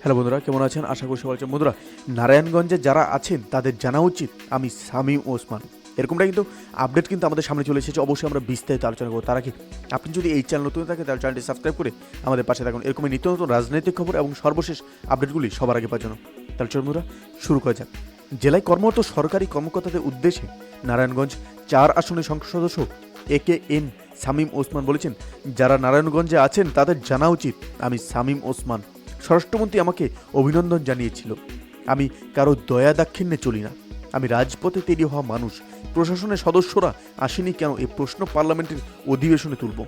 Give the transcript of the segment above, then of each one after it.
Hello বন্ধুরা, কেমন আছেন? আশা করি সবাই আছেন। বন্ধুরা, নারায়ণগঞ্জে যারা আছেন তাদের জানা উচিত আমি শামীম ওসমান। এরকমটা কিন্তু আপডেট কিন্তু আমাদের সামনে চলে এসেছে। অবশ্যই আমরা বিস্তারিত আলোচনা করবো। তার আগে আপনি যদি এই চ্যানেল নতুন থাকে তাহলে চ্যানেলটি সাবস্ক্রাইব করে আমাদের পাশে থাকুন এরকমই নিত্য নতুন রাজনৈতিক খবর এবং সর্বশেষ আপডেটগুলি সবার আগে পাওয়ার জন্য। তাহলে চলুন বন্ধুরা, শুরু করা যাক। জেলায় কর্মরত সরকারি কর্মকর্তাদের উদ্দেশ্যে নারায়ণগঞ্জ 4 আসনের সংসদ সদস্য AKM শামীম ওসমান বলেছেন, যারা নারায়ণগঞ্জে আছেন তাদের জানা উচিত আমি শামীম ওসমান। স্বরাষ্ট্রমন্ত্রী আমাকে অভিনন্দন জানিয়েছিল। আমি কারো দয়া দাক্ষিণ্যে চলি না। আমি রাজপথে তৈরি হওয়া মানুষ। প্রশাসনের সদস্যরা আসেনি কেন এই প্রশ্ন পার্লামেন্টের অধিবেশনে তুলব।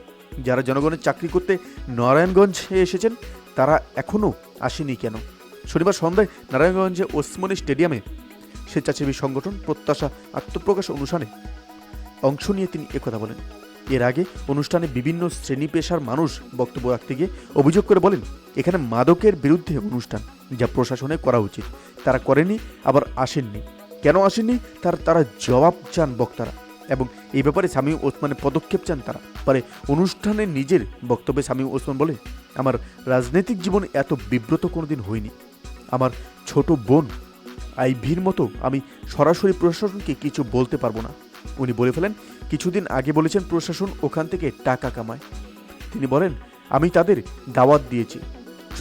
যারা জনগণের চাকরি করতে নারায়ণগঞ্জে এসেছেন তারা এখনও আসেনি কেন। শনিবার সন্ধ্যায় নারায়ণগঞ্জে ওসমানী স্টেডিয়ামে স্বেচ্ছাসেবী সংগঠন প্রত্যাশা আত্মপ্রকাশ অনুষ্ঠানে অংশ নিয়ে তিনি একথা বলেন। এর আগে অনুষ্ঠানে বিভিন্ন শ্রেণী পেশার মানুষ বক্তব্য রাখতে গিয়ে অভিযোগ করে বলেন, এখানে মাদকের বিরুদ্ধে অনুষ্ঠান, যা প্রশাসনে করা উচিত, তারা করেনি, আবার আসেননি। কেন আসেননি তারা জবাব চান বক্তারা, এবং এই ব্যাপারে শামীম ওসমানের পদক্ষেপ চান তারা। পরে অনুষ্ঠানে নিজের বক্তব্যে শামীম ওসমান বলে, আমার রাজনৈতিক জীবন এত বিব্রত কোনোদিন হয়নি। আমার ছোট বোন আইভির মতো আমি সরাসরি প্রশাসনকে কিছু বলতে পারবো না। উনি বলে ফেলেন, কিছুদিন আগে বলেছেন প্রশাসন ওখান থেকে টাকা কামায়। তিনি বলেন, আমি তাদের দাওয়াত দিয়েছি।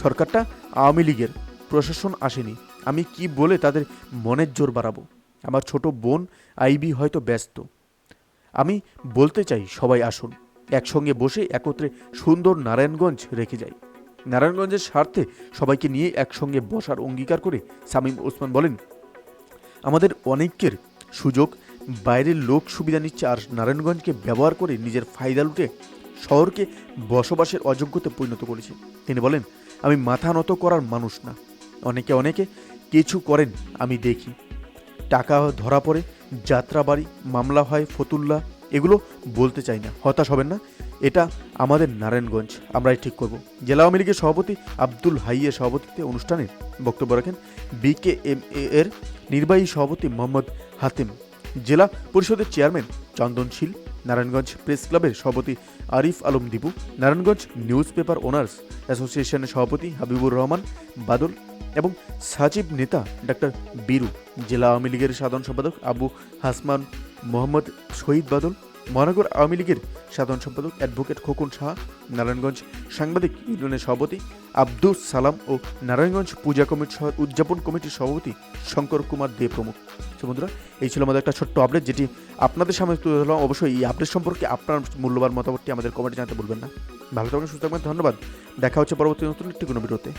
সরকারটা আওয়ামী লীগের, প্রশাসন আসেনি। আমি কি বলে তাদের মনের জোর বাড়াবো? আমার ছোট বোন আইবি হয়তো ব্যস্ত। আমি বলতে চাই সবাই আসুন, একসঙ্গে বসে একত্রে সুন্দর নারায়ণগঞ্জ রেখে যাই। নারায়ণগঞ্জের স্বার্থে সবাইকে নিয়ে একসঙ্গে বসার অঙ্গীকার করে শামীম ওসমান বলেন, আমাদের অনেকের সুযোগ বাইরের লোক সুবিধা নিচ্ছে, আর নারায়ণগঞ্জকে ব্যবহার করে নিজের ফায়দা লুটে শহরকে বসবাসের অযোগ্যতে পরিণত করেছে। তিনি বলেন, আমি মাথা নত করার মানুষ না। অনেকে কিছু করেন আমি দেখি, টাকা ধরা পড়ে, যাত্রাবাড়ি, মামলা হয়, ফতুল্লা, এগুলো বলতে চাই না। হতাশ হবেন না, এটা আমাদের নারায়ণগঞ্জ, আমরাই ঠিক করব। জেলা আওয়ামী লীগের সভাপতি আব্দুল হাইয়ের সভাপতিত্বে অনুষ্ঠানে বক্তব্য রাখেন BKMA এর নির্বাহী সভাপতি মোহাম্মদ হাতিম, জেলা পরিষদের চেয়ারম্যান চন্দনশীল, নারায়ণগঞ্জ প্রেস ক্লাবের সভাপতি Arif Alam Dibu, Narayanganj news paper owners অ্যাসোসিয়েশনের সভাপতি হাবিবুর রহমান বাদল এবং সাচিব নেতা ডাক্তার বীরু, জেলা আওয়ামী লীগের সাধারণ সম্পাদক আবু হাসমান মোহাম্মদ শহীদ বাদল, মহানগর আওয়ামী লীগের সাধারণ সম্পাদক অ্যাডভোকেট খোকন শাহ, নারায়ণগঞ্জ সাংবাদিক ইউনিয়নের সভাপতি আব্দুস সালাম ও নারায়ণগঞ্জ পূজা কমিটির উদযাপন কমিটির সভাপতি শঙ্কর কুমার দে প্রমুখ। বন্ধুরা, এই ছিল আমাদের একটা ছোট্ট আপডেট, যেটি আপনাদের সামনে তুলে ধরলাম। অবশ্যই এই আপডেট সম্পর্কে আপনার মূল্যবান মতামতটি আমাদের কমেন্টে জানাতে ভুলবেন না। ভালো থাকবেন, সুস্থ থাকবেন, ধন্যবাদ। দেখা হচ্ছে পরবর্তী নতুন একটি কোনো ভিডিওতে।